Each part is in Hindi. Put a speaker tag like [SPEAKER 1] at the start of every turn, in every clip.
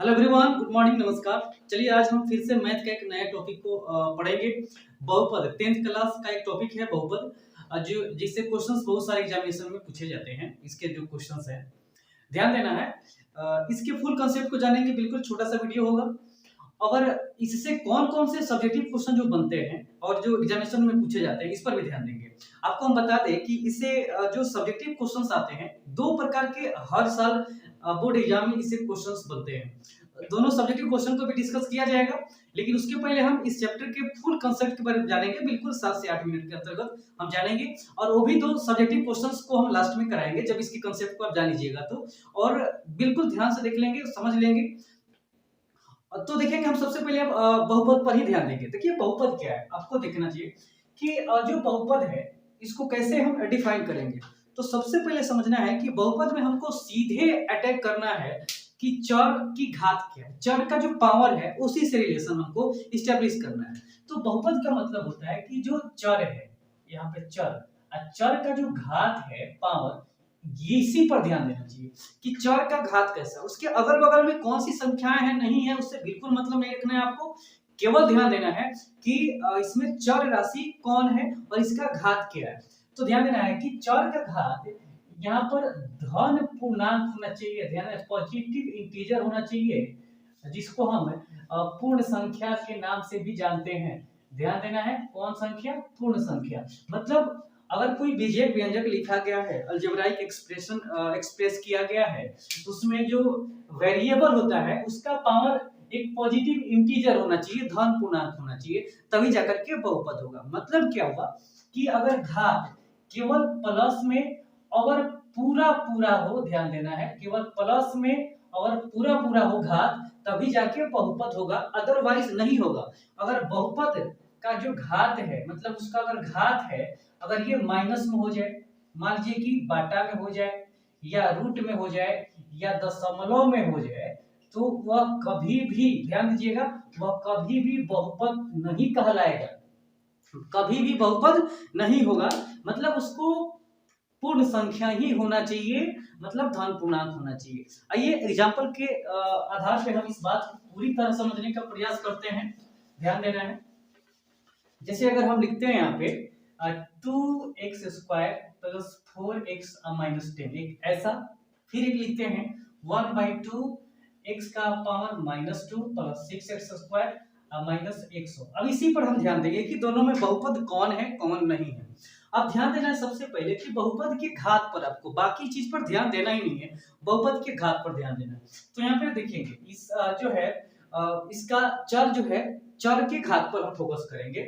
[SPEAKER 1] हेलो एवरीवन, गुड मॉर्निंग, नमस्कार। चलिए आज हम फिर से मैथ का एक नया टॉपिक को पढ़ेंगे। बहुपद 10th क्लास का एक टॉपिक है बहुपद, जो जिससे क्वेश्चंस बहुत सारे एग्जामिनेशन में पूछे जाते हैं। इसके जो क्वेश्चंस हैं ध्यान देना है। इसके फुल कंसेप्ट को जानेंगे, बिल्कुल छोटा सा वीडियो होगा। और इससे कौन कौन से सब्जेक्टिव क्वेश्चन जो बनते हैं और जो एग्जामिनेशन में पूछे जाते हैं, इस पर भी ध्यान देंगे। आपको हम बता दें कि इससे जो सब्जेक्टिव क्वेश्चंस आते हैं, दो प्रकार के हर साल बोर्ड एग्जाम में इससे क्वेश्चंस बनते हैं। दोनों सब्जेक्टिव क्वेश्चन को भी डिस्कस किया जाएगा, लेकिन उसके पहले हम इस चैप्टर के फुल कंसेप्ट के बारे में जानेंगे। बिल्कुल 7 से 8 मिनट के अंतर्गत हम जानेंगे, और वो भी दो सब्जेक्टिव क्वेश्चंस को हम लास्ट में कराएंगे जब इसकी कंसेप्ट को आप जान लीजिएगा तो। और बिल्कुल ध्यान से देख लेंगे, समझ लेंगे। तो देखेंगे हम सबसे पहले अब बहुपद पर ही ध्यान देंगे। देखिए बहुपद क्या है, आपको देखना चाहिए कि जो बहुपद है इसको कैसे हम डिफाइन करेंगे। तो सबसे पहले समझना है कि बहुपद में हमको सीधे अटैक करना है कि चर की घात क्या है, चर का जो पावर है उसी से रिलेशन हमको इस्टेब्लिश करना है। तो बहुपद का मतलब होता है कि जो चर है, यहाँ पे चर का जो घात है, पावर, ये इसी पर ध्यान देना चाहिए कि चर का घात कैसा, उसके अगल बगल में कौन सी संख्याएं हैं नहीं है, उससे बिल्कुल मतलब नहीं रखना है आपको। केवल ध्यान देना है कि इसमें चर राशि कौन है और इसका घात क्या है। तो ध्यान देना है कि चर का घात यहाँ पर धन पूर्णांक होना चाहिए, ध्यान है, पॉजिटिव इंटीजर होना चाहिए, जिसको हम पूर्ण संख्या के नाम से भी जानते हैं। ध्यान देना है, कौन संख्या? पूर्ण संख्या। मतलब अगर कोई बीजेक व्यंजक लिखा गया है, अलजेब्राइक एक्सप्रेशन एक्सप्रेस किया गया है, तो उसमें जो वेरिएबल होता है उसका पावर एक पॉजिटिव इंटीजर होना चाहिए, धन पूर्णांक होना चाहिए, तभी जाकर के बहुपद होगा। मतलब क्या हुआ कि अगर घात केवल प्लस में और पूरा पूरा हो, ध्यान देना है, केवल प्लस में और पूरा पूरा हो घात, तभी जाके बहुपद होगा, अदरवाइज नहीं होगा। अगर बहुपद का जो घात है, मतलब उसका अगर घात है, अगर ये माइनस में हो जाए, मान लीजिए कि बाटा में हो जाए या रूट में हो जाए या दशमलव में हो जाए, तो वह कभी भी, ध्यान दीजिएगा, वह कभी भी बहुपद नहीं कहलाएगा, कभी भी बहुपद नहीं होगा। मतलब उसको पूर्ण संख्या ही होना चाहिए, मतलब धन पूर्णांक होना चाहिए। आइए एग्जाम्पल के आधार पे हम इस बात को पूरी तरह समझने का प्रयास करते हैं। ध्यान देना है, जैसे अगर हम लिखते हैं यहाँ पे 2x² प्लस 4x माइनस 10, एक ऐसा। फिर एक लिखते हैं 1/2 x का पावर -2 प्लस 6x² माइनस 100। अब इसी पर हम ध्यान देंगे कि दोनों में बहुपद कौन है कौन नहीं है। अब ध्यान देना है सबसे पहले कि बहुपद के घात पर, आपको बाकी चीज पर ध्यान देना ही नहीं है, बहुपद के घात पर ध्यान देना है। तो यहाँ पे देखेंगे इस जो है इसका चर जो है, चर के घात पर हम फोकस करेंगे।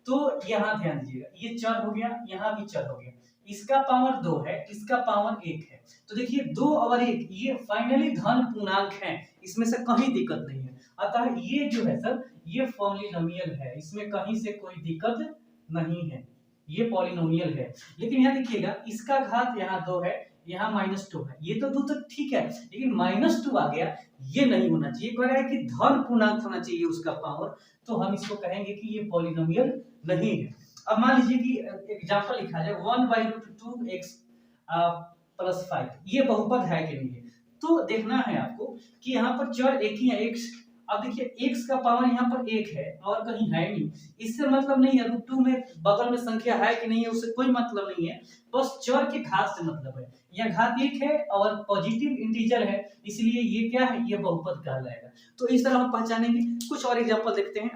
[SPEAKER 1] तो यहाँ ध्यान दीजिएगा, ये चर हो गया, यहाँ भी चर हो गया, इसका पावर 2 है, इसका पावर 1 है। तो देखिए 2 और 1 ये फाइनली धन पूर्णांक हैं, इसमें से कहीं दिक्कत नहीं है। अतः ये जो है सर, ये पॉलिनोमियल है, इसमें कहीं से कोई दिक्कत नहीं है, ये पॉलिनोमियल है। लेकिन यहाँ देखिएगा, इसका घात यहाँ 2 है, यहाँ -2 है, ये तो 2 तक ठीक है, लेकिन -2 आ गया, ये नहीं होना चाहिए। कह रहा है कि धन पूर्णांक होना चाहिए उसका पावर, तो हम इसको कहेंगे कि ये पॉलिनोमियल नहीं है। अब मान लीजिए कि एग्जांपल लिखा जाए 1/2x प्लस 5, ये बहुपद है कि नहीं है। तो देखना है आपको कि यहाँ पर चर एक ही है, x। अब देखिए x का पावर यहाँ पर 1 है और कहीं है नहीं, इससे मतलब नहीं है √2 में बगल में संख्या है कि नहीं है, उससे कोई मतलब नहीं है, बस चर के घात से मतलब है। यह घात 1 है और पॉजिटिव इंटीजर है, इसलिए ये क्या है, ये बहुपद कहलाएगा। तो इस तरह हम पहचानेंगे। कुछ और एग्जांपल देखते हैं,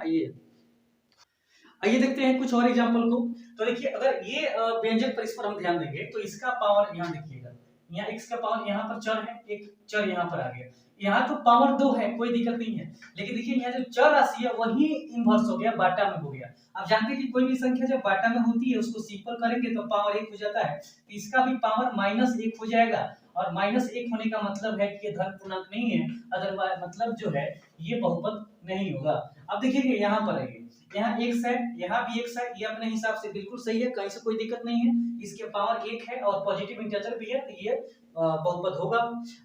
[SPEAKER 1] आइए देखते हैं कुछ और एग्जांपल को। तो देखिए अगर ये व्यंजक पर, इस पर हम ध्यान देंगे तो इसका पावर यहाँ देखिएगा, यहाँ x का पावर, यहाँ पर चर है, एक चर यहाँ पर आ गया, यहाँ तो पावर 2 है, कोई दिक्कत नहीं है। लेकिन देखिए यहाँ जो चर राशि है वही इन्वर्स हो गया, बाटा में हो गया। आप जानते हैं कि कोई भी संख्या जब बाटा में होती है उसको सिंपल करेंगे तो पावर 1 हो जाता है, तो इसका भी पावर -1 हो जाएगा। और -1 होने का मतलब है कि ये धन पूर्णांक नहीं है, अदरवाइज मतलब जो है ये बहुपद नहीं होगा। अब देखिए यहाँ पर आइए, यहाँ x है, यहाँ भी x है, ये अपने हिसाब से बिल्कुल सही है, कहीं से कोई दिक्कत नहीं है, इसके पावर 1 है और पॉजिटिव इंटीजर भी है, तो ये बहुपद होगा।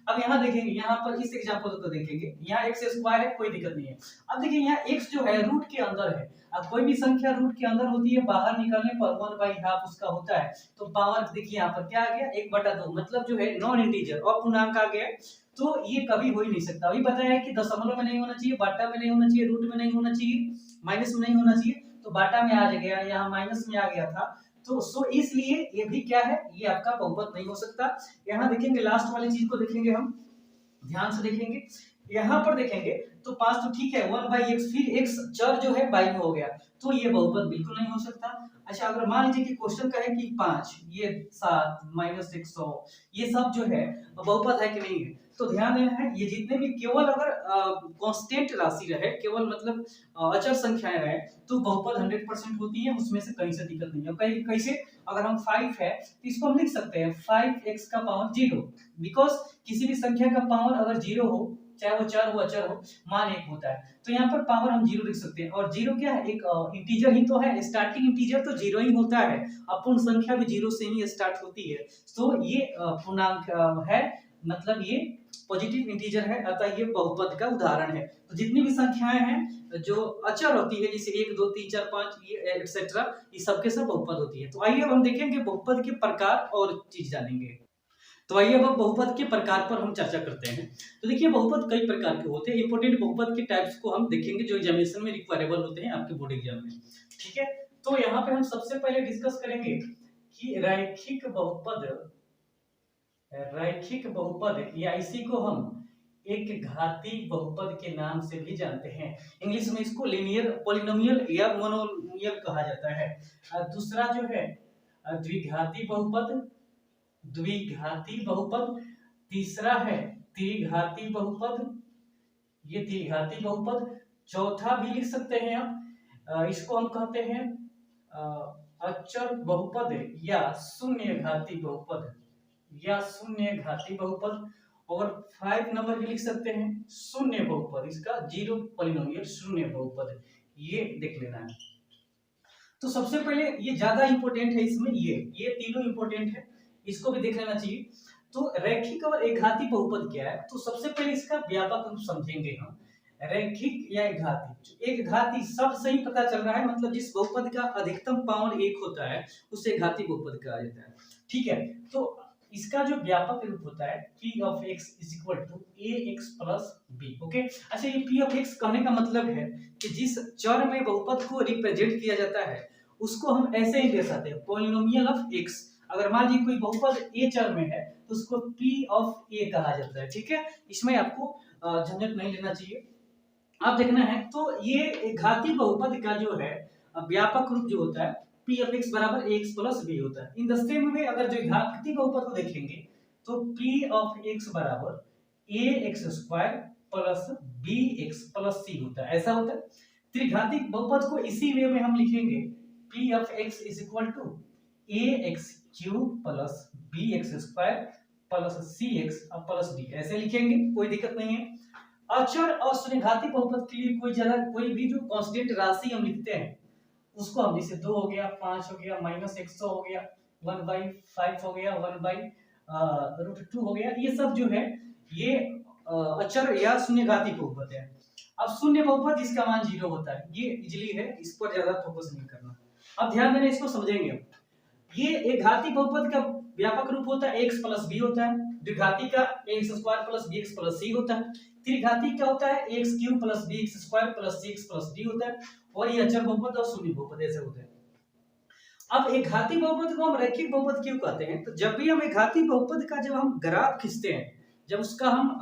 [SPEAKER 1] अब यहाँ देखेंगे, यहाँ पर इस एग्जांपल को देखेंगे, यहाँ x² है, कोई दिक्कत नहीं है। अब देखिए यहाँ x जो है रूट के अंदर है, अब कोई भी संख्या रूट के अंदर होती है, बाहर निकलने पर 1/2 उसका होता है, तो पावर देखिए यहाँ पर क्या आ गया, 1/2, मतलब जो है नॉन इंटीजर, अपूर्णांक आ गया। तो ये कभी हो ही नहीं सकता। अभी बताया है कि दशमलव में नहीं होना चाहिए, बाटा में नहीं होना चाहिए, रूट में नहीं होना चाहिए, माइनस में नहीं होना चाहिए, तो बाटा में आ गया, यहाँ माइनस में आ गया था। तो सो इसलिए ये भी क्या है, ये आपका बहुपद नहीं हो सकता। यहाँ देखेंगे लास्ट वाली चीज को देखेंगे हम, ध्यान से देखेंगे, यहाँ पर देखेंगे तो 5 तो ठीक है, 1/x, फिर x चर जो है बाई में हो गया, तो ये बहुपद बिल्कुल नहीं हो सकता। अच्छा, अगर मान लीजिए कि क्वेश्चन कहे कि 5, ये 7 माइनस 100, ये सब जो है बहुपद है कि नहीं है, तो ध्यान देना है ये जितने भी केवल अगर कांस्टेंट राशि रहे, केवल मतलब अचर संख्याएं रहे, तो बहुपद 100% होती है, उसमें से कहीं से दिक्कत नहीं है। कैसे, अगर हम 5 है तो इसको हम लिख सकते हैं 5x का पावर 0, बिकॉज किसी भी संख्या का पावर अगर 0 हो, चाहे वो चर हो अचर हो, मान 1 होता है, तो यहाँ पर पावर हम 0 लिख सकते हैं। और 0 क्या है, एक इंटीजर ही तो है, स्टार्टिंग इंटीजर तो 0 ही होता है, अपूर्ण संख्या भी 0 से ही स्टार्ट होती है, तो ये पूर्णांक है, मतलब ये पॉजिटिव इंटीजर है, अतः ये बहुपद का उदाहरण है। तो जितनी भी संख्याएं हैं जो अचर होती है, जैसे 1 2 3 4 5 ये एक्सेट्रा, ये सबके सब बहुपद होती है। तो आइए अब हम देखेंगे बहुपद के प्रकार और चीज जानेंगे। तो आइए अब बहुपद के प्रकार पर हम चर्चा करते हैं। तो देखिए बहुपद कई प्रकार के होते हैं, इंपोर्टेंट बहुपद के टाइप्स को हम देखेंगे जो एग्जामिनेशन में रिक्वायरेबल होते हैं आपके बोर्ड एग्जाम में, ठीक है। तो यहाँ पे हम सबसे पहले डिस्कस करेंगे कि रैखिक बहुपद, रैखिक बहुपद या इसी को हम एक घाती बहुपद के नाम से भी जानते हैं, इंग्लिश में इसको लीनियर पॉलिनोमियल या मोनोमियल कहा जाता है। दूसरा जो है द्विघाती बहुपद, द्विघाती बहुपद, तीसरा है त्रिघाती बहुपद, ये त्रिघाती बहुपद, चौथा भी लिख सकते हैं आप, इसको हम कहते हैं अचर बहुपद या शून्य घाती बहुपद, या शून्य घाती बहुपद, और 5 नंबर भी लिख सकते हैं शून्य बहुपद, इसका जीरो पॉलिनोमियल शून्य बहुपद, ये देख लेना है। तो सबसे पहले ये ज्यादा इंपॉर्टेंट है, इसमें ये तीनों इंपॉर्टेंट है, इसको भी देख लेना चाहिए। तो रैखिक और एकघाती बहुपद क्या है, तो सबसे पहले इसका व्यापक रूप समझेंगे हम। रैखिक या एकघाती, एकघाती शब्द से ही पता चल रहा है, मतलब जिस बहुपद का अधिकतम पावर 1 होता है उसे घाती बहुपद कहा जाता है, ठीक है। तो इसका जो व्यापक रूप होता है p of x is equal to ax plus b, okay. अच्छा, ये p of x कहने का मतलब है कि जिस चर में बहुपद को रिप्रेजेंट किया जाता है उसको हम ऐसे ही दे सकते हैं, पॉलिनोमियल ऑफ x। अगर मान लीजिए कोई बहुपद a चर में है तो उसको p of a कहा जाता है, ठीक है। इसमें आपको झंझट नहीं लेना चाहिए, आप देखना है। तो ये घाती बहुपद का जो है व्यापक रूप जो होता है p of x बराबर ax plus b होता है। इन द सेम वे अगर जो घाती बहुपद को देखेंगे तो p of x बराबर ax square plus bx plus c होता है, ऐसा होता है। त्रिघाती बहुपद को इसी वे में हम लिखेंगे p of x is equal to ax cube plus bx square plus cx plus d, ऐसे लिखेंगे, कोई दिक्कत नहीं है। अचर और शून्यघाती बहुपद के लिए कोई भी जो कांस्टेंट राशि हम लिखते हैं उसको हम, जैसे 2 हो गया, 5 हो गया, माइनस 100 हो गया, 1/5 हो गया, 1/√2 हो गया, ये सब जो है ये अचर या शून्यघाती बहुपद है। अब शून्य बहुपद जिसका मान 0 होता है, ये इजीली है, इस पर ज्यादा फोकस नहीं करना। अब ध्यान देना, इसको समझेंगे। ये एक घाती बहुपद का व्यापक रूप होता है x प्लस b होता है, द्विघाती का ax square plus bx plus c होता है, त्रिघाती क्या होता है ax cube plus bx square plus cx plus d होता है, और ये अचर बहुपद और शून्य बहुपद ऐसे होते हैं। अब एक घाती बहुपद को हम रैखिक बहुपद क्यों कहते हैं, तो जब भी हम एक घाती बहुपद का जब हम ग्राफ खींचते हैं, जब उसका हम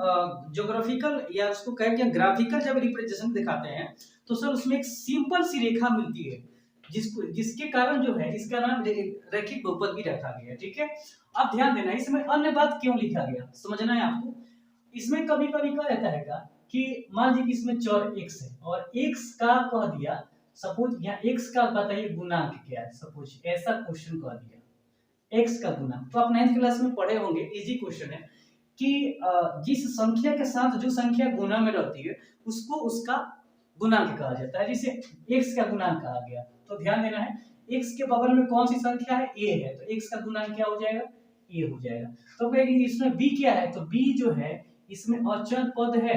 [SPEAKER 1] ज्योग्राफिकल या उसको कह के ग्राफिकल जब रिप्रेजेंटेशन दिखाते हैं, तो सर उसमें एक सिंपल सी रेखा मिलती है जिसके कारण जो है इसका नाम रैखिक बहुपद भी रखा गया है, ठीक है। अब ध्यान देना, इसमें अन्य बात क्यों लिखा गया समझना है आपको। इसमें कभी कभी क्या रहता है कि मान लीजिए कि इसमें चर x है और x का कह दिया, सपोज यहाँ x का बताइए गुणांक क्या है, सपोज ऐसा क्वेश्चन कह दिया x का गुणांक, तो आप 9th क्लास में पढ़े होंगे, इजी क्वेश्चन है कि जिस संख्या के साथ जो संख्या गुणा में रहती है उसको उसका गुणांक कहा जाता है, जैसे x का गुणांक कहा गया। तो ध्यान देना है, x के बगल में कौन सी संख्या है, a है, तो x का गुणांक क्या हो जाएगा, a हो जाएगा। तो कहेंगे इसमें b क्या है, तो b जो है इसमें अचर पद है,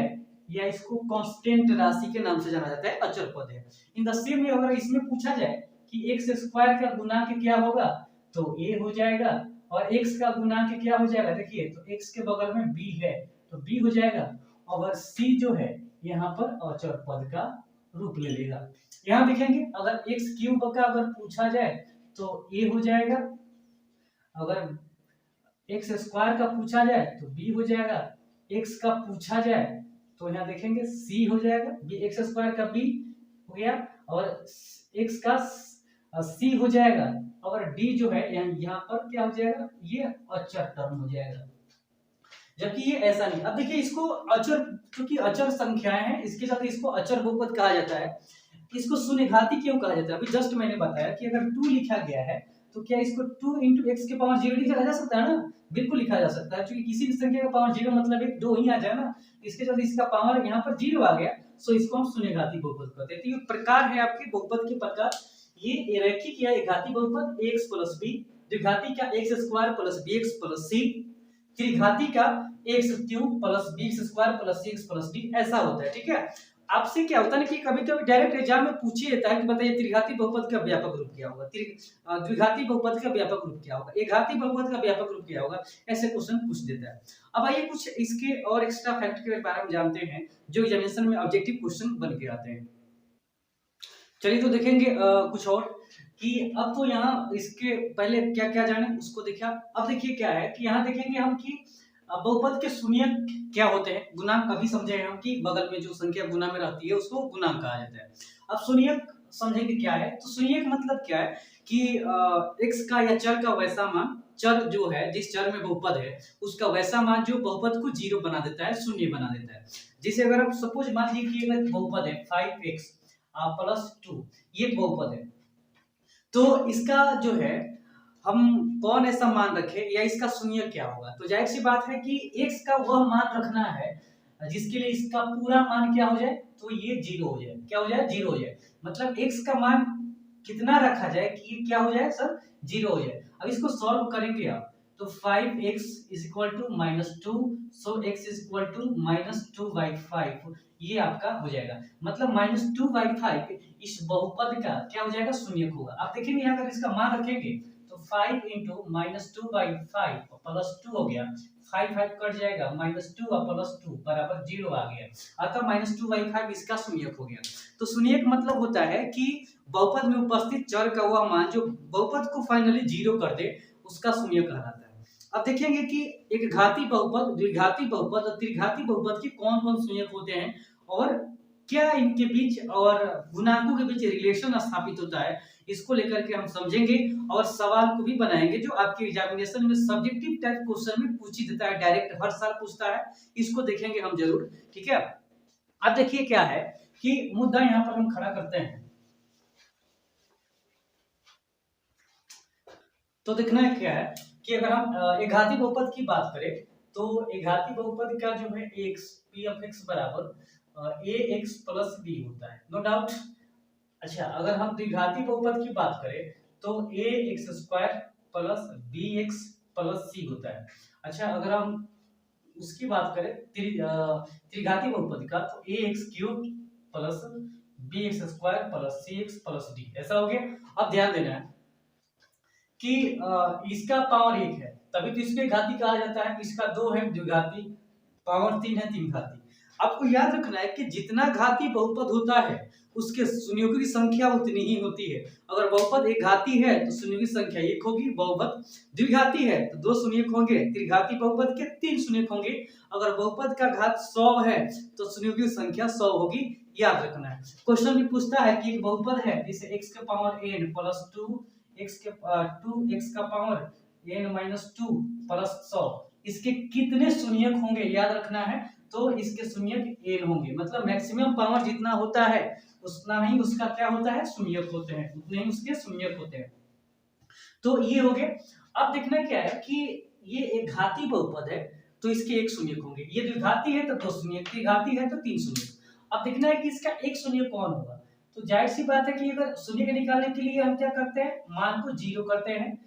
[SPEAKER 1] या इसको कांस्टेंट राशि के नाम से जाना जाता है, अचर पद है। इन द सेम वे अगर इसमें पूछा जाए कि x स्क्वायर का गुणांक क्या होगा, तो a हो जाएगा, और x का गुणांक क्या हो जाएगा, देखिए तो x के बगल में b है तो बी हो जाएगा, और सी जो है यहाँ पर अचर पद का रूप ले लेगा। यहाँ देखेंगे अगर एक्स क्यूब का अगर पूछा जाए तो ए हो जाएगा, अगर एक्स स्क्वायर का पूछा जाए तो बी हो जाएगा, एक्स का पूछा जाए तो यहाँ देखेंगे सी हो जाएगा, बी एक्स स्क्वायर का बी हो गया, और एक्स का सी हो जाएगा, और डी जो है यहाँ पर क्या हो जाएगा, ये अचर टर्म हो जाएगा, जबकि ये ऐसा नहीं। अब देखिए इसको अचर, क्योंकि अचर संख्याएं हैं इसके साथ इसको अचर बहुपद कहा जाता है। इसको शून्यघाती क्यों कहा जाता है, अभी जस्ट मैंने बताया कि अगर 2 लिखा गया है तो क्या इसको 2 into x के पावर 0 लिखा जा सकता है ना, बिल्कुल लिखा जा सकता है, क्योंकि किसी भी संख्या का पावर 0 मतलब एक 2 ही आ जाए ना, इसके साथ इसका पावर यहाँ पर 0 आ गया, सो इसको हम शून्यघाती बहुपद कहते हैं। तो ये प्रकार है आपके बहुपद के प्रकार, ये रैखिक या एकघाती बहुपद ax + b, द्विघाती का x² + bx + c, त्रिघाती का x³ + bx² + cx + d, ऐसा होता है। ठीक है, आपसे क्या होता है ना कि कभी कभी डायरेक्ट एग्जाम में पूछ ही लेता है कि बताइए त्रिघाती बहुपद का व्यापक रूप क्या होगा, द्विघाती बहुपद का व्यापक रूप क्या होगा, एकघाती बहुपद का व्यापक रूप क्या होगा, ऐसे क्वेश्चन पूछ देता है। अब आइए कुछ इसके और एक्स्ट्रा फैक्ट के बारे में जानते हैं जो एग्जामिनेशन में ऑब्जेक्टिव क्वेश्चन बन के आते हैं। चलिए तो देखेंगे कुछ और कि अब तो यहाँ इसके पहले क्या क्या जाने उसको देखा। अब देखिए क्या है कि यहाँ देखेंगे हम कि बहुपद के शून्यक क्या होते हैं, गुणांक अभी समझे हम कि बगल में जो संख्या गुना में रहती है उसको गुणांक कहा जाता है। अब शून्यक समझेंगे क्या है, तो शून्यक मतलब क्या है कि एक्स का या चर का वैसा मान, चर जो है जिस चर में बहुपद है उसका वैसा मान जो बहुपद को 0 बना देता है, शून्य बना देता है। जैसे अगर आप सपोज मान लीजिए कि अगर बहुपद है 5x + 2, ये बहुपद है, तो इसका जो है हम कौन ऐसा मान रखे या इसका शून्य क्या होगा, तो जाहिर सी बात है कि x का वह मान रखना है जिसके लिए इसका पूरा मान क्या हो जाए, तो ये 0 हो जाए, क्या हो जाए, 0 हो जाए, मतलब x का मान कितना रखा जाए कि ये क्या हो जाए सर, 0 हो जाए। अब इसको सॉल्व करेंगे आप तो 5x = -2, सो x -2/5 ये आपका हो जाएगा, मतलब -2/5 इस बहुपद का क्या हो जाएगा, शून्यक होगा। आप देखेंगे यहाँ अगर इसका मान रखेंगे तो 5 × -2/5 + 2 हो गया, 5 कट जाएगा, -2 + 2 = 0 आ गया, अतः -2/5 इसका शून्यक हो गया। तो शून्यक मतलब होता है कि बहुपद में उपस्थित चर का वह मान जो बहुपद को फाइनली 0 कर दे उसका शून्यक कहलाता है। अब देखेंगे कि एक घाती बहुपद, द्विघाती बहुपद और त्रिघाती बहुपद के कौन-कौन शून्यक होते हैं और क्या इनके बीच और गुणांकों के बीच रिलेशन स्थापित होता है, इसको लेकर के हम समझेंगे और सवाल को भी बनाएंगे जो आपके एग्जामिनेशन में सब्जेक्टिव टाइप क्वेश्चन में पूछ ही देता है, डायरेक्ट हर साल पूछता है, इसको देखेंगे हम जरूर। ठीक है, अब देखिए क्या है कि मुद्दा यहाँ पर हम खड़ा करते हैं, तो देखना है क्या है कि अगर हम एकघाती बहुपद की बात करें तो एकघाती बहुपद का जो है P(x) बराबर ax + b होता है, नो डाउट। अच्छा, अगर हम द्विघाती बहुपद की बात करें तो ax² + bx + c होता है। अच्छा, अगर हम उसकी बात करें त्रिघाती बहुपद का तो ax³ + bx² + cx + d, ऐसा हो गया। अब ध्यान देना है कि इसका पावर 1 है तभी तो इसको घाती कहा जाता है, इसका 2 है द्विघाती, पावर 3 है तीन घाती। आपको याद रखना है कि जितना घाती बहुपद होता है उसके शून्यों की संख्या उतनी ही होती है। अगर बहुपद एक घाती है तो शून्यों की संख्या 1 होगी, बहुपद द्विघाती है तो 2 शून्यक होंगे, त्रिघाती बहुपद के 3 शून्यक होंगे। अगर बहुपद का घात 100 है तो शून्यों की संख्या 100 होगी, याद रखना है। क्वेश्चन भी पूछता है कि एक बहुपद है जिसे x के पावर n + 2x का पावर n - 2 + 100, इसके कितने शून्यक होंगे याद रखना है, तो इसके शून्यक n होंगे, मतलब मैक्सिमम पावर जितना होता है उतना ही उसका क्या होता है, शून्यक होते हैं, उतने ही उसके शून्यक होते हैं। तो ये हो गए। अब देखना क्या है कि ये एक घाती बहुपद है तो इसके 1 शून्यक होंगे, ये द्विघाती है तो 2 शून्यक, त्रिघाती है तो 3 शून्यक। अब देखना है कि इसका 1 शून्यक कौन होगा, तो जाहिर सी बात है कि अगर शून्य निकालने के लिए हम क्या करते हैं, मान को 0 करते हैं,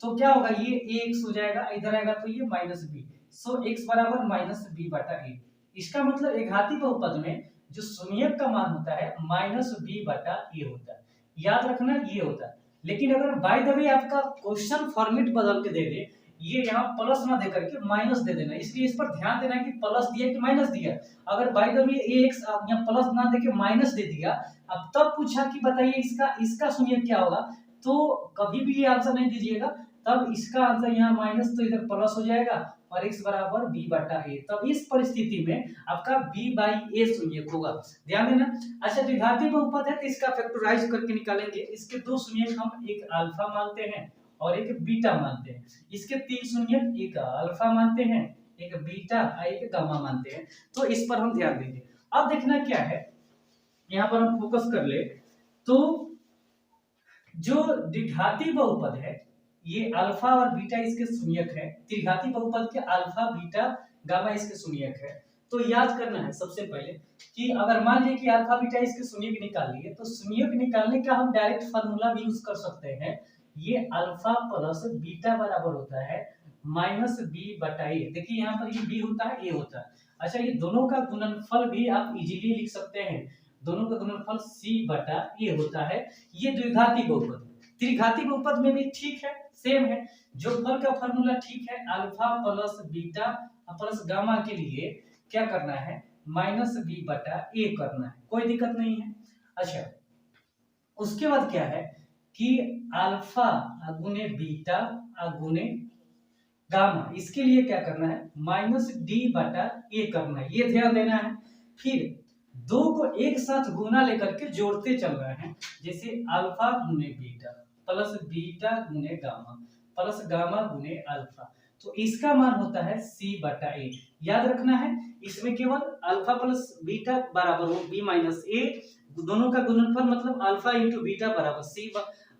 [SPEAKER 1] तो क्या होगा, ये x हो जाएगा, इधर आएगा तो ये -b, सो x बराबर -b/a। इसका मतलब एक घाती बहुपद में जो शून्यक का मान होता है -b/a होता है, याद रखना ये होता है। लेकिन अगर बाय द वे आपका क्वेश्चन फॉर्मेट बदल के दे दे ये यहाँ प्लस ना दे करके माइनस दे देना, इसलिए इस पर ध्यान देना है कि प्लस दिया कि माइनस दिया। अगर बाय द वे ax यहाँ प्लस ना दे के माइनस दे दिया, अब तब पूछा कि बताइए इसका सुनिए क्या होगा, तो कभी भी ये आंसर नहीं दीजिएगा, तब इसका आंसर यहाँ माइनस तो इधर प्लस हो जाएगा और x बराबर b बटा a। तब इस परिस्थिति में आपका b बाई a शून्यक होगा, ध्यान देना। अच्छा द्विघाती बहुपद है तो इसका फैक्टराइज करके निकालेंगे। इसके दो शून्यक हम एक अल्फा मानते हैं और एक बीटा मानते हैं। इसके तीन शून्यक, एक अल्फा मानते हैं, एक बीटा और एक गामा मानते हैं। तो इस पर हम ध्यान देंगे। अब देखना क्या है, यहाँ पर हम फोकस कर ले तो जो द्विघाती बहुपद है ये अल्फा और बीटा इसके शून्यक है, त्रिघाती बहुपद के अल्फा बीटा गामा इसके शून्यक है। तो याद करना है सबसे पहले कि अगर मान लीजिए कि अल्फा बीटा इसके शून्यक निकाल लिए तो शून्यक निकालने का हम डायरेक्ट फार्मूला भी यूज कर सकते हैं। ये अल्फा प्लस बीटा बराबर होता है माइनस बी बटा ए। देखिए यहाँ पर ये बी होता है, ए होता है। अच्छा ये दोनों का गुणनफल भी आप इजीली लिख सकते हैं, दोनों का गुणनफल सी बटा ए होता है। ये द्विघाती बहुपद। त्रिघाती बहुपद में भी ठीक है, सेम है, जो फल का फार्मूला ठीक है, alpha plus beta plus gamma के लिए क्या करना है, माइनस बी बटा ए करना है, कोई दिक्कत नहीं है। अच्छा उसके बाद क्या है कि अल्फा गुने बीटा गुने गामा, इसके लिए क्या करना है, माइनस डी बटा ए करना है, ये ध्यान देना है। फिर दो को एक साथ गुना लेकर के जोड़ते चल रहे हैं, जैसे अल्फा गुने बीटा प्लस बीटा गुने गामा प्लस गामा गुने अल्फा, तो इसका मान होता है सी बटा ए। याद रखना है इसमें केवल अल्फा प्लस बीटा बराबर हो बी माइनस ए, दोनों का गुणनफल मतलब अल्फा इंटू बीटा बराबर सी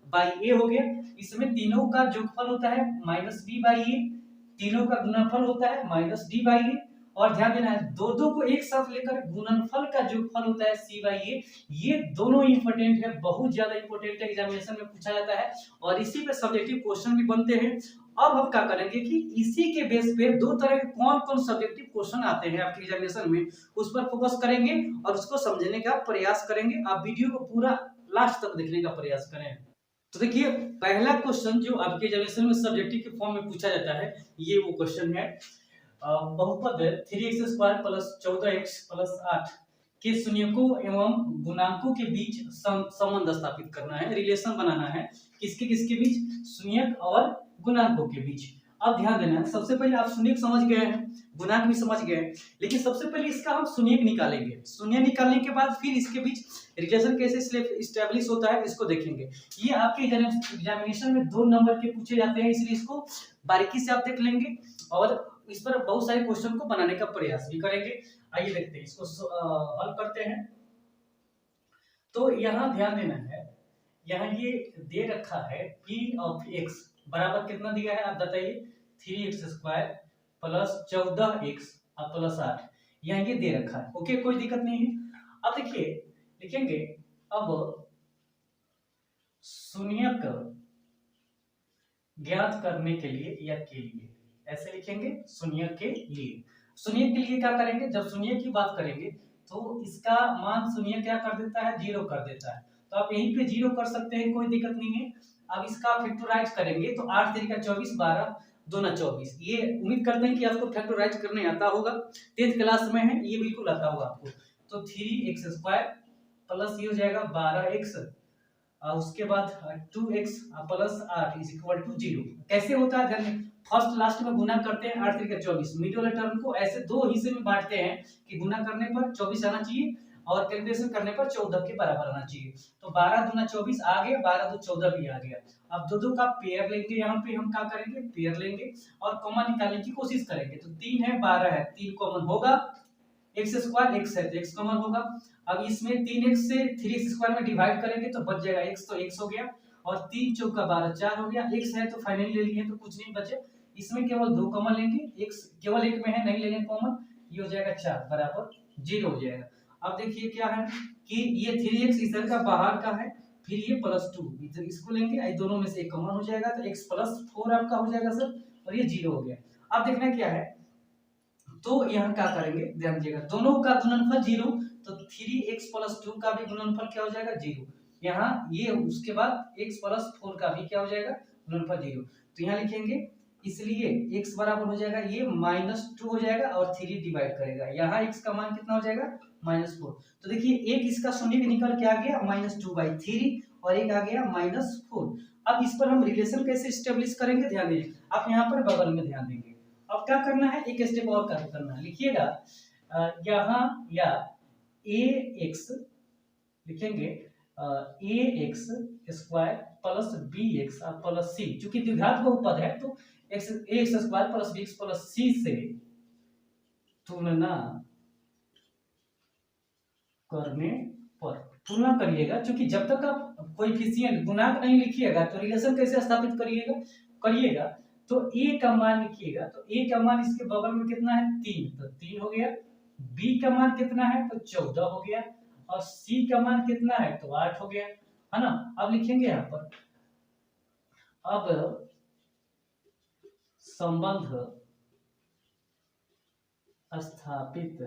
[SPEAKER 1] बाई ए हो गया। इसमें तीनों का जोगफल होता है माइनस बी बाई ए, तीनों का गुणनफल होता है माइनस डी बाई ए। और ध्यान देना है दो दो को एक साथ लेकर गुणनफल का जोगफल होता है सी बाई ए। ये दोनों इंपॉर्टेंट है, बहुत ज्यादा इंपॉर्टेंट है, एग्जामिनेशन में पूछा जाता है और इसी पे सब्जेक्टिव क्वेश्चन भी बनते हैं। अब हम क्या करेंगे कि इसी के बेस पे दो तरह के कौन कौन सब्जेक्टिव क्वेश्चन आते हैं आपके एग्जामिनेशन में, उस पर फोकस करेंगे और उसको समझने का प्रयास करेंगे। आप वीडियो को पूरा लास्ट तक देखने का प्रयास करें। तो देखिए पहला क्वेश्चन जो आपके एग्जामिनेशन में सब्जेक्टिव के फॉर्म में पूछा जाता है, ये वो क्वेश्चन है, बहुपद 3x² प्लस 14x प्लस 8 के शून्यकों एवं गुणांकों के बीच संबंध स्थापित करना है, रिलेशन बनाना है, किसके किसके बीच, शून्यक और गुणांकों के बीच। अब ध्यान देना है सबसे पहले आप शून्यक समझ गए हैं, गुणांक भी समझ गए हैं, लेकिन सबसे पहले इसका हम शून्यक निकालेंगे। शून्य निकालने के बाद फिर इसके बीच रिलेशन कैसे एस्टेब्लिश होता है इसको देखेंगे। ये आपके एग्जामिनेशन में 2 नंबर के पूछे जाते हैं, इसलिए इसको बारीकी से आप देख लेंगे और इस पर बहुत सारे क्वेश्चन को बनाने का प्रयास भी करेंगे। आइए देखते हैं इसको हल करते हैं। तो यहाँ ध्यान देना है, यहाँ ये दे रखा है p ऑफ x बराबर कितना दिया है आप बताइए, 3x² प्लस 14x प्लस 8, यहाँ ये दे रखा है। ओके कोई दिक्कत नहीं है। अब देखिए लिखेंगे, अब शून्यक ज्ञात करने के लिए या के लिए ऐसे लिखेंगे, शून्यक के लिए। शून्यक के लिए क्या करेंगे, जब शून्यक की बात करेंगे तो इसका मान शून्य क्या कर देता है, 0 कर देता है, तो आप यहीं पे 0 कर सकते हैं, कोई दिक्कत नहीं है। अब इसका फैक्टराइज करेंगे तो 8 तरीका 24 12 दूना 24, ये उम्मीद करते हैं कि आपको फैक्टराइज करने आता होगा, 10th क्लास में है ये बिल्कुल आता होगा आपको। तो 3x² प्लस ये हो जाएगा 12x और उसके बाद 2x plus 8 is equal to 0। कैसे होता है ध्यान, फर्स्ट लास्ट में गुना करते हैं 8 तरीका 24, मिडिल वाले टर्म को ऐसे दो हिस्से में बांटते हैं कि गुना करने पर 24 आना चाहिए और कैलकुलेशन करने पर 14 के बराबर आना चाहिए। तो 12 दूना 24 आ गया, 12 दो 14 भी आ गया। अब दो दो का पेयर लेंगे, यहाँ पे हम क्या करेंगे, पेयर लेंगे और कॉमन निकालने की कोशिश करेंगे। तो 3 है 12 है, 3 कॉमन होगा, x² x है तो x कॉमन होगा। अब इसमें 3x से 3x² में डिवाइड करेंगे तो बच जाएगा x, तो x हो गया और 3 चौका 12 4 हो गया। x है तो फाइनली ले लिए तो कुछ नहीं बचे, इसमें केवल 2 कॉमन लेंगे, x केवल एक में है नहीं लेंगे कॉमन, ये हो जाएगा 4 बराबर 0 हो जाएगा। अब देखिए क्या है कि ये 3x इधर का बाहर का है, फिर ये +2 इधर इसको लेंगे, ये दोनों में से एक कॉमन हो जाएगा तो x + 4 आपका हो जाएगा सर, और ये 0 हो गया। अब देखना क्या है, तो यहाँ क्या करेंगे ध्यान दीजिएगा, दोनों का गुणनफल 0, तो 3x + 2 का भी गुणनफल क्या हो जाएगा 0। यहाँ ये उसके बाद x + 4 का भी क्या हो जाएगा गुणनफल 0। तो यहाँ लिखेंगे इसलिए x बराबर हो जाएगा ये -2 हो जाएगा और 3 डिवाइड करेगा, यहाँ x का मान कितना हो जाएगा -4। तो देखिए एक इसका शून्य निकल के आ गया -2/3 और एक आ गया -4। अब इस पर हम रिलेशन कैसे स्टेब्लिश करेंगे, ध्यान दीजिए। आप यहाँ पर बगल में ध्यान देंगे। अब क्या करना है, एक स्टेप और करना है, लिखिएगा यहाँ या ax लिखेंगे ax square plus bx plus c, चूंकि द्विघात बहुपद है तो ax square plus bx plus c से तुलना करने पर, तुलना करिएगा, क्योंकि जब तक आप कोएफिशिएंट गुणांक नहीं लिखिएगा तो रिलेशन कैसे स्थापित करिएगा तो a का मान लिखिएगा, तो a का मान इसके बगल में कितना है 3, तो 3 हो गया। b का मान कितना है तो 14 हो गया और c का मान कितना है तो 8 हो गया, है ना। अब लिखेंगे यहाँ पर, अब संबंध स्थापित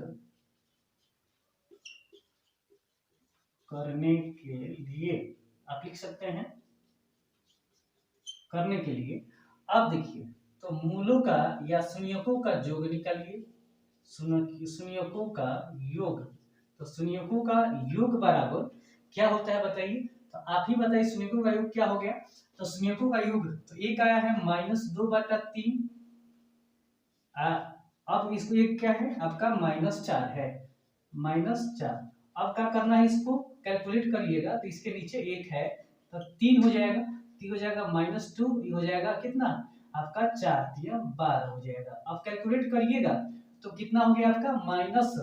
[SPEAKER 1] करने के लिए आप लिख सकते हैं करने के लिए। अब देखिए तो मूलों का या शून्यकों का योग निकालिए, शून्यकों का योग, तो शून्यकों का योग बराबर क्या होता है बताइए, तो आप ही बताइए शून्यकों का योग क्या हो गया। तो शून्यकों का योग तो एक आया है -2/3, अब इसको एक क्या है आपका -4 है, -4। अब क्या करना है, इसको कैलकुलेट करिएगा तो इसके नीचे एक है तो 3 हो जाएगा, 3 हो जाएगा -2 हो जाएगा कितना आपका 4 3 12 हो जाएगा। अब कैलकुलेट करिएगा तो कितना हो गया आपका माइनस,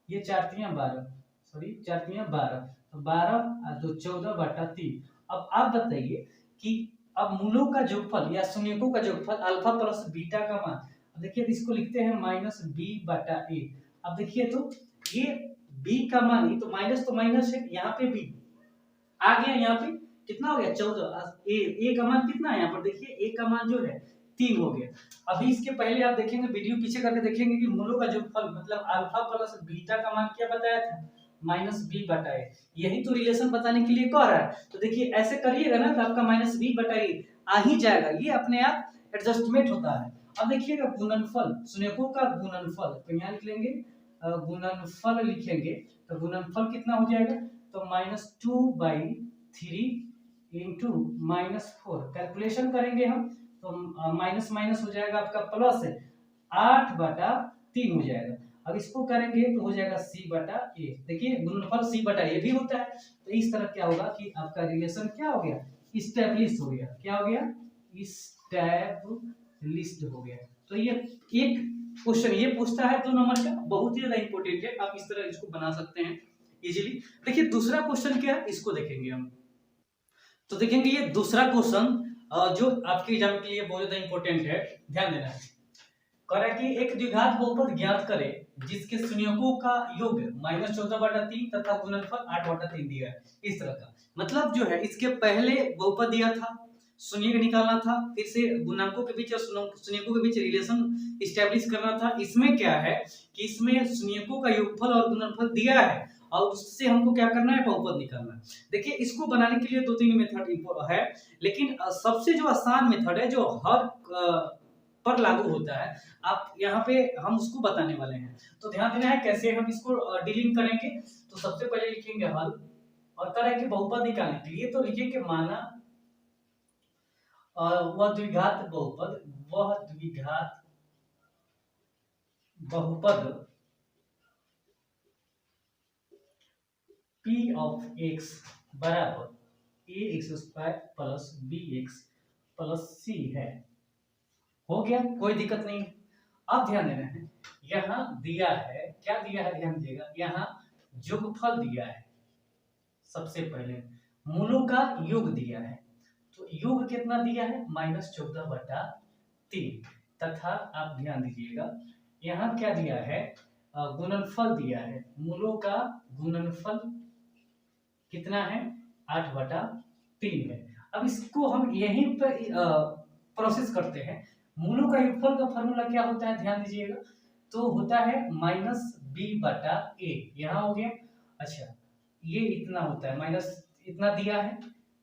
[SPEAKER 1] ये 4 3 12, सॉरी 4 3 12, तो 12 और 2 14/3। अब आप बताइए कि अब मूलों का जोगफल या शून्यकों का जोगफल अल्फा प्लस बीटा का मान, देखिए इसको लिखते हैं -b/a। अब देखिए तो ये b का मान, ये तो माइनस है, यहाँ पे b आ गया, यहाँ पे कितना हो गया 14, a का मान कितना है यहाँ पर देखिए, a का मान जो है 3 हो गया। अभी इसके पहले आप देखेंगे वीडियो पीछे करके देखेंगे कि मूलों का जोगफल मतलब अल्फा प्लस बीटा का मान क्या बताया था -b/a, यही तो रिलेशन बताने के लिए कह रहा है। तो देखिए ऐसे करिएगा ना तो आपका -b/a आ ही जाएगा, ये अपने आप एडजस्टमेंट होता है। अब देखिएगा गुणनफल, शून्यकों का गुणनफल, तो यहाँ लिख लेंगे गुणनफल लिखेंगे तो गुणनफल कितना हो जाएगा तो -2/3 इंटू -4, कैलकुलेशन करेंगे हम तो माइनस माइनस हो जाएगा आपका प्लस 8/3 हो जाएगा। अब इसको करेंगे तो हो जाएगा c/a, देखिए गुणनफल c/a भी होता है। तो इस तरह क्या होगा कि आपका रिलेशन क्या हो गया इस्टेब्लिश हो गया, क्या हो गया इस्टेब्लिश्ड हो गया। तो ये एक क्वेश्चन ये पूछता है 2 नंबर का, बहुत ही ज्यादा इंपॉर्टेंट है, आप इस तरह इसको बना सकते हैं इजीली। देखिए दूसरा क्वेश्चन क्या है इसको देखेंगे हम, तो देखेंगे ये दूसरा क्वेश्चन जो आपके एग्जाम के लिए बहुत ज्यादा इंपॉर्टेंट है, ध्यान देना है। कह रहा है कि एक द्विघात बहुपद ज्ञात करें जिसके शून्यकों का योग -14/3 तथा गुणनफल 8/3 दिया है। इस तरह का मतलब जो है इसके पहले बहुपद दिया था, शून्य निकालना था, फिर से गुणांकों के बीच और शून्यकों के बीच रिलेशन स्टैब्लिश करना था। इसमें क्या है कि इसमें शून्यकों का योगफल और गुणनफल दिया है और उससे हमको क्या करना है बहुपद निकालना है। देखिए इसको बनाने के लिए 2-3 मेथड है, लेकिन सबसे जो आसान मेथड है जो हर पर लागू होता है, आप यहाँ पे हम उसको बताने वाले हैं। तो ध्यान देना है कैसे हम इसको डीलिंग करेंगे। तो सबसे पहले लिखेंगे हल और करेंगे बहुपद निकालने के लिए, तो लिखेंगे माना वह द्विघात बहुपद p of x बराबर ax² plus bx plus c है। हो गया, कोई दिक्कत नहीं। अब ध्यान देना है यहाँ दिया है, क्या दिया है ध्यान दीजिएगा, यहाँ योगफल दिया है, सबसे पहले मूलों का योग दिया है, तो योग कितना दिया है -14/3 तथा आप ध्यान दीजिएगा यहाँ क्या दिया है गुणनफल दिया है, मूलों का गुणनफल कितना है 8/3 है। अब इसको हम यहीं पर प्रोसेस करते हैं। मूलों का योगफल का फॉर्मूला क्या होता है ध्यान दीजिएगा, तो होता है -b/a, यहाँ हो गया। अच्छा ये इतना होता है माइनस इतना दिया है।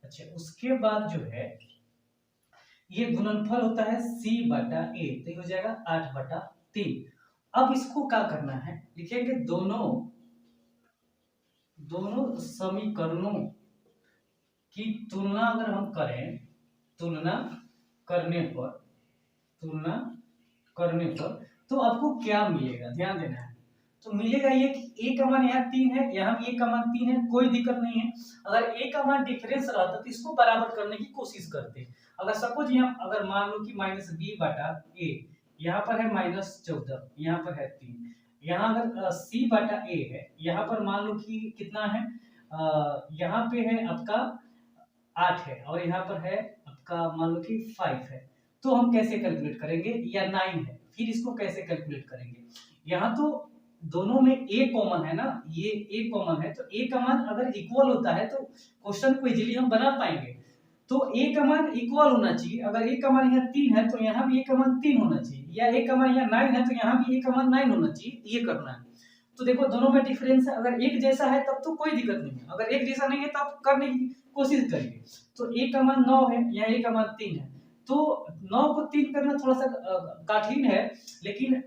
[SPEAKER 1] अच्छा उसके बाद जो है ये गुणनफल होता है c बटा a, तो ये हो जाएगा 8/3। अब इसको क्या करना है, लिखेंगे दोनों समीकरणों की तुलना अगर हम करें, तुलना करने पर तुलना करने पर तो आपको क्या मिलेगा, ध्यान देना है। तो मिलेगा ये कि a का मान यहाँ 3 है, यहाँ भी a का मान 3 है, कोई दिक्कत नहीं है। अगर a का मान डिफरेंस रहता तो इसको बराबर करने की कोशिश करते। अगर सपोज यहाँ अगर मान लो कि -b/a, यहाँ पर है -14, यहाँ पर है 3, यहाँ अगर c/a है, यहाँ पर मान लो कि कितना है, यहाँ पे है आपका 8 है और यहाँ पर है आपका मान लो कि 5 है। तो हम कैसे कैलकुलेट करेंगे, या 9 है, फिर इसको कैसे कैलकुलेट करेंगे। यहाँ तो दोनों में a कॉमन है ना, ये a कॉमन है, तो a का मान अगर इक्वल होता है तो क्वेश्चन को इजीली हम बना पाएंगे। तो a का मान इक्वल होना चाहिए, अगर a का मान यहाँ 3 है तो यहाँ भी a का मान 3 होना चाहिए, या a का मान यहाँ 9 है तो यहाँ भी a का मान 9 होना चाहिए, ये करना है। तो देखो दोनों में डिफरेंस है, अगर एक जैसा है तब तो कोई दिक्कत नहीं है, अगर एक जैसा नहीं है तो आप करने की कोशिश करिए। तो a का मान 9 है, या a का मान 3 है, तो 9 को 3 करना थोड़ा सा कठिन है, लेकिन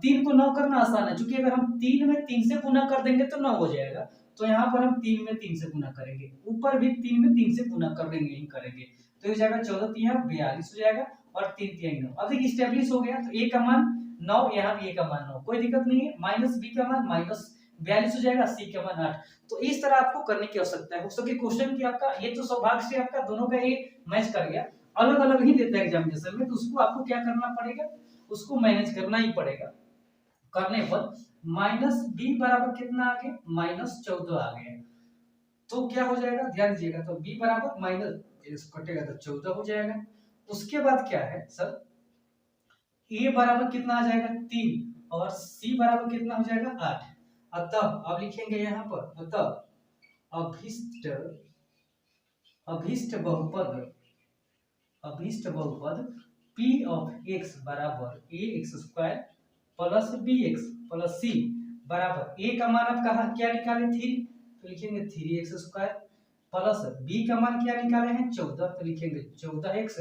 [SPEAKER 1] 3 को 9 करना आसान है, क्योंकि अगर हम 3 में 3 से गुना कर देंगे तो 9 हो जाएगा। तो यहाँ पर हम 3 में 3 से गुना करेंगे, ऊपर भी 3 में 3 से गुना कर देंगे ही करेंगे, तो हो जाएगा 14 3 42 हो जाएगा, और 3 3 9। अब देखिए स्टेब्लिश हो गया, तो a का मान 9, यहाँ भी a का मान 9, कोई दिक्कत नहीं है। माइनस b का मान -42 हो जाएगा, c का मान 8। तो इस तरह आपको करने की आवश्यकता है। हो सके क्वेश्चन की आपका ये तो सौभाग्य से आपका दोनों का ये मैच कर गया, अलग अलग ही देता है एग्जामिनेशन में, तो उसको आपको क्या करना पड़ेगा, उसको मैनेज करना ही पड़ेगा। करने पर -b बराबर कितना आ गया, -14 आ गया। तो क्या हो जाएगा, ध्यान दीजिएगा, तो b बराबर माइनस इसको कटेगा तो 14 हो जाएगा। उसके बाद क्या है सर, a बराबर कितना आ जाएगा 3, और c बराबर कितना हो जाएगा 8। अतः अब लिखेंगे यहाँ पर, अतः अभिष्ट अभिष्ट बहुपद अभिष्ट बहुपद p ऑफ x बराबर ax² plus bx plus c बराबर a का मान आप कहा क्या निकाले 3, तो लिखेंगे 3x² प्लस b का मान क्या निकाले हैं 14, तो लिखेंगे 14x,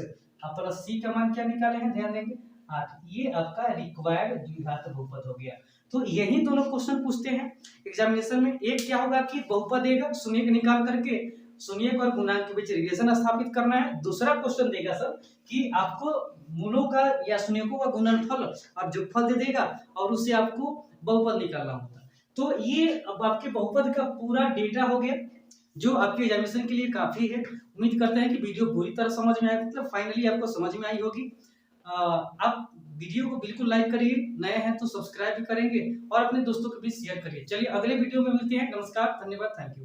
[SPEAKER 1] प्लस c का मान क्या निकाले हैं, ध्यान देंगे 8। ये आपका रिक्वायर्ड द्विघात बहुपद हो गया। तो यही दोनों क्वेश्चन पूछते हैं एग्जामिनेशन में। एक क्या होगा कि बहुपद देगा, शून्य निकाल करके शून्य और गुणांक के बीच रिलेशन स्थापित करना है। दूसरा क्वेश्चन देगा सर कि आपको मूलों का या शून्यकों का गुणनफल और जोगफल दे देगा, और उससे आपको बहुपद निकालना होगा। तो ये अब आपके बहुपद का पूरा डेटा हो गया, जो आपके एग्जामिनेशन के लिए काफी है। उम्मीद करते हैं कि वीडियो पूरी तरह समझ में आया, मतलब फाइनली आपको समझ में आई होगी। आप वीडियो को बिल्कुल लाइक करिए, नए हैं तो सब्सक्राइब भी करेंगे, और अपने दोस्तों के बीच शेयर करिए। चलिए अगले वीडियो में मिलते हैं। नमस्कार, धन्यवाद, थैंक यू।